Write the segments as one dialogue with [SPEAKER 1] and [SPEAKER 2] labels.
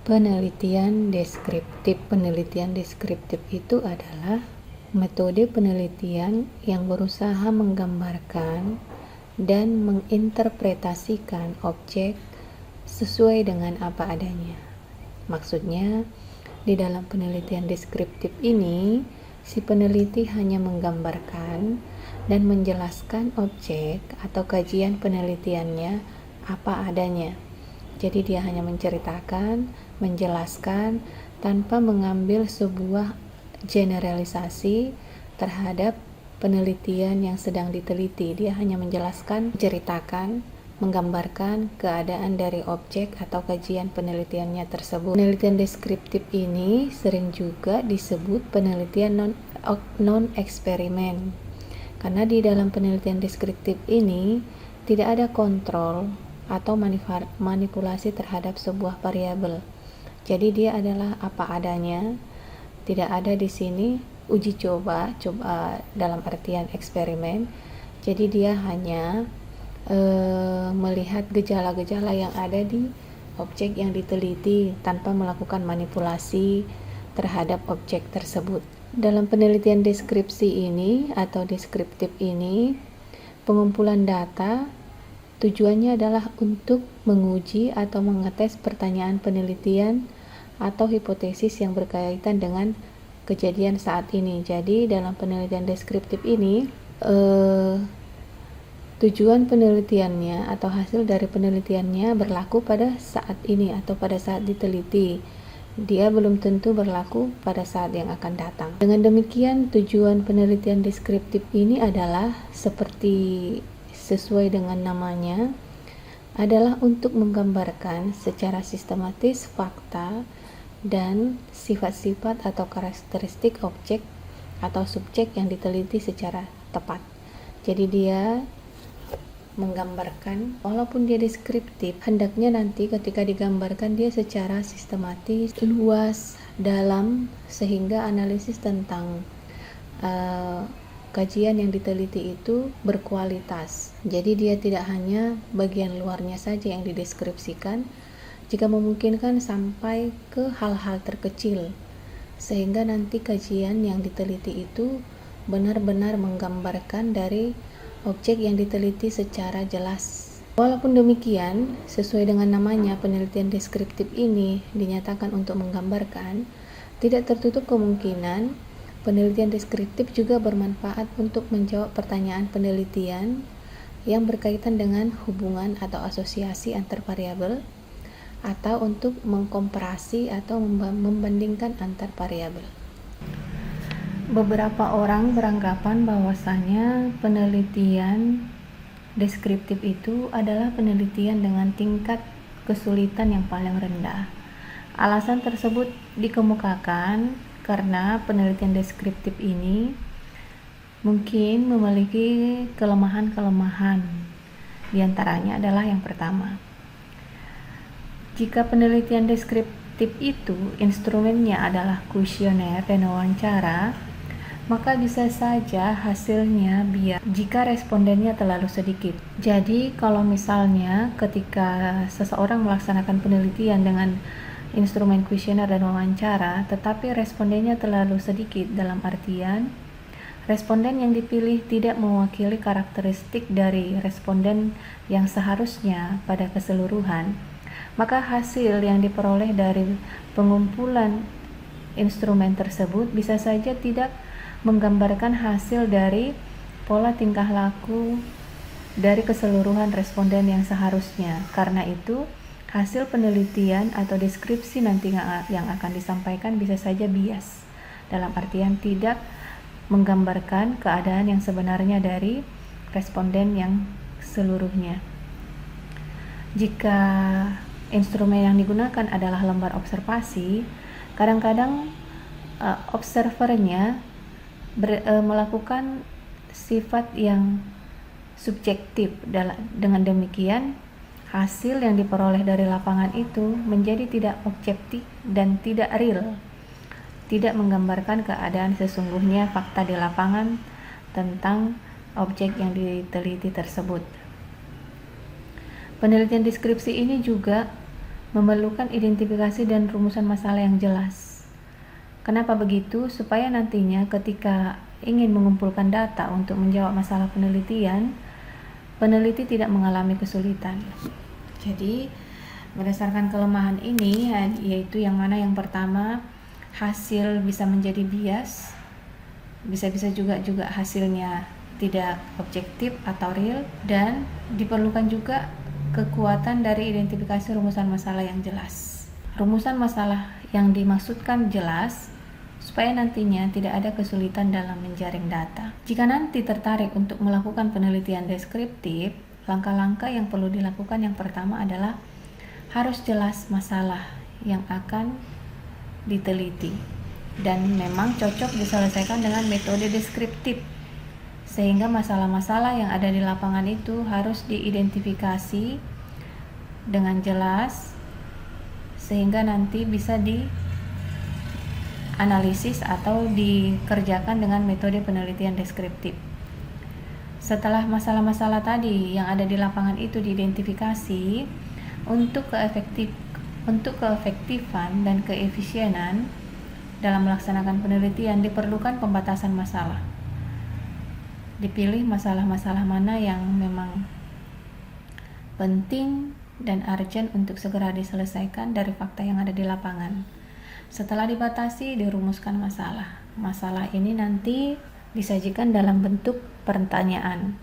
[SPEAKER 1] Penelitian deskriptif. Penelitian deskriptif itu adalah metode penelitian yang berusaha menggambarkan dan menginterpretasikan objek sesuai dengan apa adanya. Maksudnya, di dalam penelitian deskriptif ini, si peneliti hanya menggambarkan dan menjelaskan objek atau kajian penelitiannya apa adanya. Jadi dia hanya menceritakan, menjelaskan tanpa mengambil sebuah generalisasi terhadap penelitian yang sedang diteliti. Dia hanya menjelaskan, menceritakan, menggambarkan keadaan dari objek atau kajian penelitiannya tersebut. Penelitian deskriptif ini sering juga disebut penelitian non-eksperimen. Karena di dalam penelitian deskriptif ini tidak ada kontrol atau manipulasi terhadap sebuah variabel. Jadi dia adalah apa adanya. Tidak ada di sini uji coba dalam artian eksperimen. Jadi dia hanya melihat gejala-gejala yang ada di objek yang diteliti tanpa melakukan manipulasi terhadap objek tersebut. Dalam penelitian deskripsi ini atau deskriptif ini, pengumpulan data tujuannya adalah untuk menguji atau mengetes pertanyaan penelitian atau hipotesis yang berkaitan dengan kejadian saat ini. Jadi dalam penelitian deskriptif ini tujuan penelitiannya atau hasil dari penelitiannya berlaku pada saat ini atau pada saat diteliti. Dia belum tentu berlaku pada saat yang akan datang. Dengan demikian, tujuan penelitian deskriptif ini adalah seperti sesuai dengan namanya, adalah untuk menggambarkan secara sistematis fakta dan sifat-sifat atau karakteristik objek atau subjek yang diteliti secara tepat. Jadi dia menggambarkan, walaupun dia deskriptif, hendaknya nanti ketika digambarkan dia secara sistematis, luas, dalam, sehingga analisis tentang kajian yang diteliti itu berkualitas. Jadi dia tidak hanya bagian luarnya saja yang dideskripsikan, jika memungkinkan sampai ke hal-hal terkecil, sehingga nanti kajian yang diteliti itu benar-benar menggambarkan dari objek yang diteliti secara jelas. Walaupun demikian, sesuai dengan namanya, penelitian deskriptif ini dinyatakan untuk menggambarkan, tidak tertutup kemungkinan penelitian deskriptif juga bermanfaat untuk menjawab pertanyaan penelitian yang berkaitan dengan hubungan atau asosiasi antar variabel, atau untuk mengkomparasi atau membandingkan antar variabel. Beberapa orang beranggapan bahwasanya penelitian deskriptif itu adalah penelitian dengan tingkat kesulitan yang paling rendah. Alasan tersebut dikemukakan karena penelitian deskriptif ini mungkin memiliki kelemahan-kelemahan. Di antaranya adalah yang pertama, jika penelitian deskriptif itu instrumennya adalah kuesioner dan wawancara, maka bisa saja hasilnya bias jika respondennya terlalu sedikit. Jadi kalau misalnya ketika seseorang melaksanakan penelitian dengan instrumen kuesioner dan wawancara, tetapi respondennya terlalu sedikit, dalam artian responden yang dipilih tidak mewakili karakteristik dari responden yang seharusnya pada keseluruhan, maka hasil yang diperoleh dari pengumpulan instrumen tersebut bisa saja tidak menggambarkan hasil dari pola tingkah laku dari keseluruhan responden yang seharusnya. Karena itu, hasil penelitian atau deskripsi nanti yang akan disampaikan bisa saja bias, dalam artian tidak menggambarkan keadaan yang sebenarnya dari responden yang seluruhnya. Jika instrumen yang digunakan adalah lembar observasi, kadang-kadang observernya melakukan sifat yang subjektif. Dengan demikian, hasil yang diperoleh dari lapangan itu menjadi tidak objektif dan tidak real, tidak menggambarkan keadaan sesungguhnya fakta di lapangan tentang objek yang diteliti tersebut. Penelitian deskripsi ini juga memerlukan identifikasi dan rumusan masalah yang jelas. Kenapa begitu? Supaya nantinya ketika ingin mengumpulkan data untuk menjawab masalah penelitian, peneliti tidak mengalami kesulitan. Jadi, berdasarkan kelemahan ini, yaitu yang mana yang pertama, hasil bisa menjadi bias, bisa-bisa juga hasilnya tidak objektif atau real, dan diperlukan juga kekuatan dari identifikasi rumusan masalah yang jelas. Rumusan masalah yang dimaksudkan jelas supaya nantinya tidak ada kesulitan dalam menjaring data. Jika nanti tertarik untuk melakukan penelitian deskriptif, langkah-langkah yang perlu dilakukan yang pertama adalah harus jelas masalah yang akan diteliti dan memang cocok diselesaikan dengan metode deskriptif, sehingga masalah-masalah yang ada di lapangan itu harus diidentifikasi dengan jelas sehingga nanti bisa dianalisis atau dikerjakan dengan metode penelitian deskriptif. Setelah masalah-masalah tadi yang ada di lapangan itu diidentifikasi, untuk keefektifan dan keefisienan dalam melaksanakan penelitian diperlukan pembatasan masalah. Dipilih masalah-masalah mana yang memang penting dan urgent untuk segera diselesaikan dari fakta yang ada di lapangan. Setelah dibatasi, dirumuskan masalah. Masalah ini nanti disajikan dalam bentuk pertanyaan.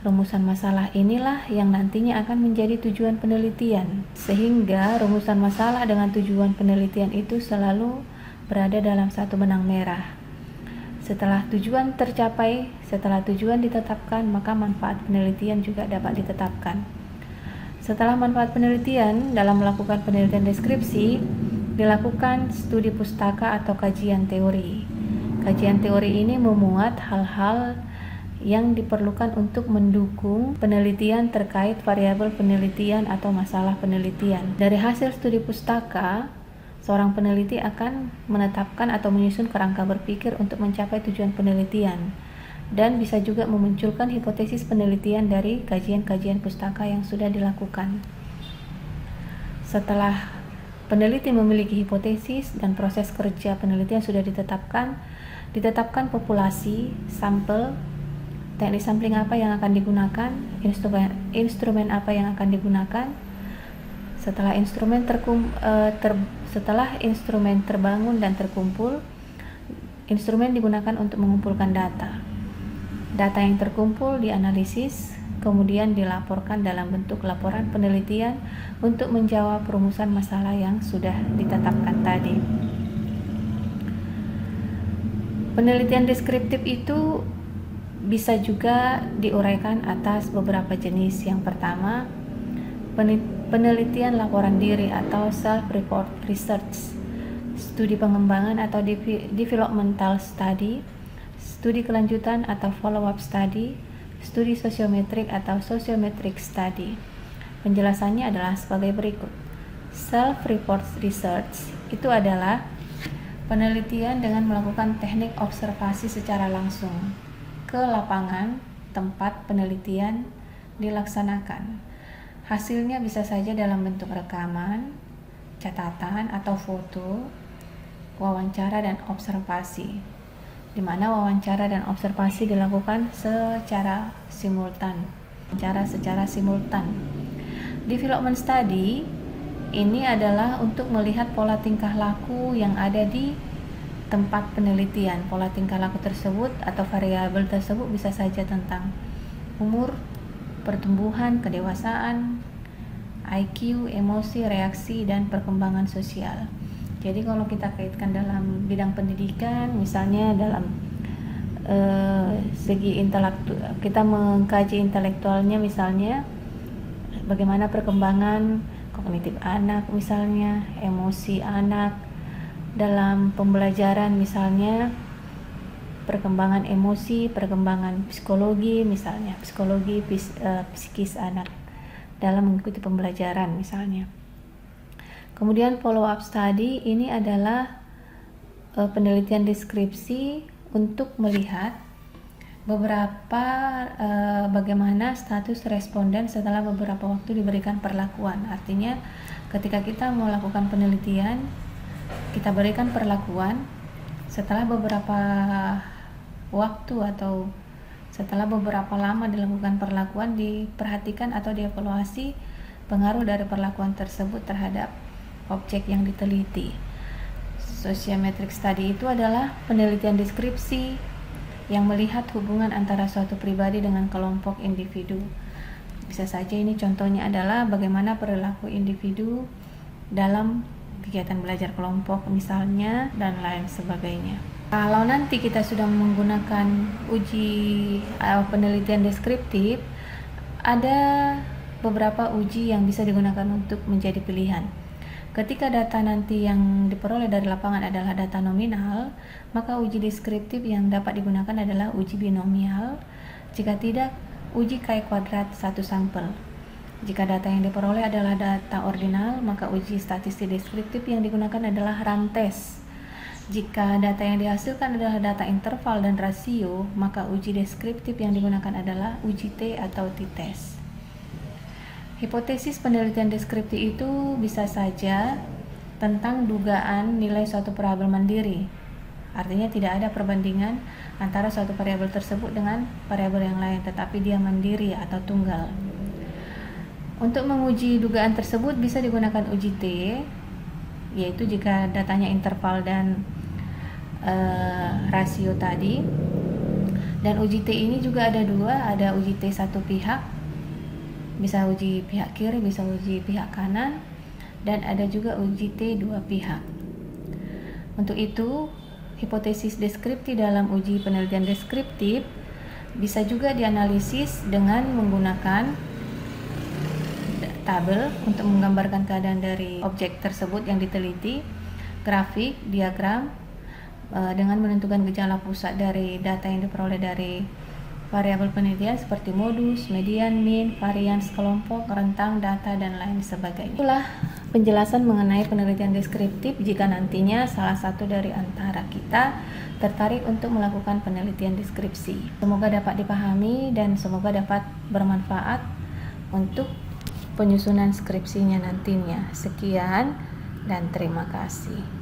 [SPEAKER 1] Rumusan masalah inilah yang nantinya akan menjadi tujuan penelitian, sehingga rumusan masalah dengan tujuan penelitian itu selalu berada dalam satu benang merah. Setelah tujuan tercapai, setelah tujuan ditetapkan, maka manfaat penelitian juga dapat ditetapkan. Setelah manfaat penelitian dalam melakukan penelitian deskripsi, dilakukan studi pustaka atau kajian teori. Kajian teori ini memuat hal-hal yang diperlukan untuk mendukung penelitian terkait variabel penelitian atau masalah penelitian. Dari hasil studi pustaka, seorang peneliti akan menetapkan atau menyusun kerangka berpikir untuk mencapai tujuan penelitian, dan bisa juga memunculkan hipotesis penelitian dari kajian-kajian pustaka yang sudah dilakukan. Setelah peneliti memiliki hipotesis dan proses kerja penelitian sudah ditetapkan populasi, sampel, teknik sampling apa yang akan digunakan, instrumen apa yang akan digunakan. Setelah instrumen terbangun dan terkumpul, instrumen digunakan untuk mengumpulkan data. Data yang terkumpul dianalisis, kemudian dilaporkan dalam bentuk laporan penelitian untuk menjawab rumusan masalah yang sudah ditetapkan tadi. Penelitian deskriptif itu bisa juga diuraikan atas beberapa jenis. Yang pertama, penelitian laporan diri atau self-report research, studi pengembangan atau developmental study, studi kelanjutan atau follow-up study, studi sosiometrik atau sociometric study. Penjelasannya adalah sebagai berikut. Self-report research itu adalah penelitian dengan melakukan teknik observasi secara langsung ke lapangan tempat penelitian dilaksanakan. Hasilnya bisa saja dalam bentuk rekaman, catatan atau foto, wawancara dan observasi, di mana wawancara dan observasi dilakukan secara simultan. Development study ini adalah untuk melihat pola tingkah laku yang ada di tempat penelitian. Pola tingkah laku tersebut atau variabel tersebut bisa saja tentang umur, pertumbuhan, kedewasaan, IQ, emosi, reaksi, dan perkembangan sosial. Jadi kalau kita kaitkan dalam bidang pendidikan, misalnya dalam segi intelektual, kita mengkaji intelektualnya, misalnya bagaimana perkembangan kognitif anak, misalnya emosi anak dalam pembelajaran, misalnya perkembangan emosi, perkembangan psikologi, misalnya psikologi psikis anak dalam mengikuti pembelajaran misalnya. Kemudian follow up study ini adalah penelitian deskripsi untuk melihat beberapa bagaimana status responden setelah beberapa waktu diberikan perlakuan. Artinya ketika kita melakukan penelitian, kita berikan perlakuan. Setelah beberapa waktu atau setelah beberapa lama dilakukan perlakuan, diperhatikan atau dievaluasi pengaruh dari perlakuan tersebut terhadap objek yang diteliti. Sociometric study itu adalah penelitian deskripsi yang melihat hubungan antara suatu pribadi dengan kelompok individu. Bisa saja ini contohnya adalah bagaimana perilaku individu dalam kegiatan belajar kelompok misalnya, dan lain sebagainya. Kalau nanti kita sudah menggunakan penelitian deskriptif, ada beberapa uji yang bisa digunakan untuk menjadi pilihan. Ketika data nanti yang diperoleh dari lapangan adalah data nominal, maka uji deskriptif yang dapat digunakan adalah uji binomial. Jika tidak, uji chi-kuadrat satu sampel. Jika data yang diperoleh adalah data ordinal, maka uji statistik deskriptif yang digunakan adalah run test. Jika data yang dihasilkan adalah data interval dan rasio, maka uji deskriptif yang digunakan adalah uji T atau t-test. Hipotesis penelitian deskriptif itu bisa saja tentang dugaan nilai suatu variabel mandiri. Artinya tidak ada perbandingan antara suatu variabel tersebut dengan variabel yang lain, tetapi dia mandiri atau tunggal. Untuk menguji dugaan tersebut bisa digunakan uji T, yaitu jika datanya interval dan rasio tadi. Dan uji T ini juga ada dua, ada uji T satu pihak, bisa uji pihak kiri, bisa uji pihak kanan, dan ada juga uji T dua pihak. Untuk itu, hipotesis deskriptif dalam uji penelitian deskriptif bisa juga dianalisis dengan menggunakan tabel untuk menggambarkan keadaan dari objek tersebut yang diteliti, grafik, diagram, dengan menentukan gejala pusat dari data yang diperoleh dari variabel penelitian seperti modus, median, mean, varians kelompok, rentang data, dan lain sebagainya. Itulah penjelasan mengenai penelitian deskriptif jika nantinya salah satu dari antara kita tertarik untuk melakukan penelitian deskripsi. Semoga dapat dipahami dan semoga dapat bermanfaat untuk penyusunan skripsinya nantinya. Sekian dan terima kasih.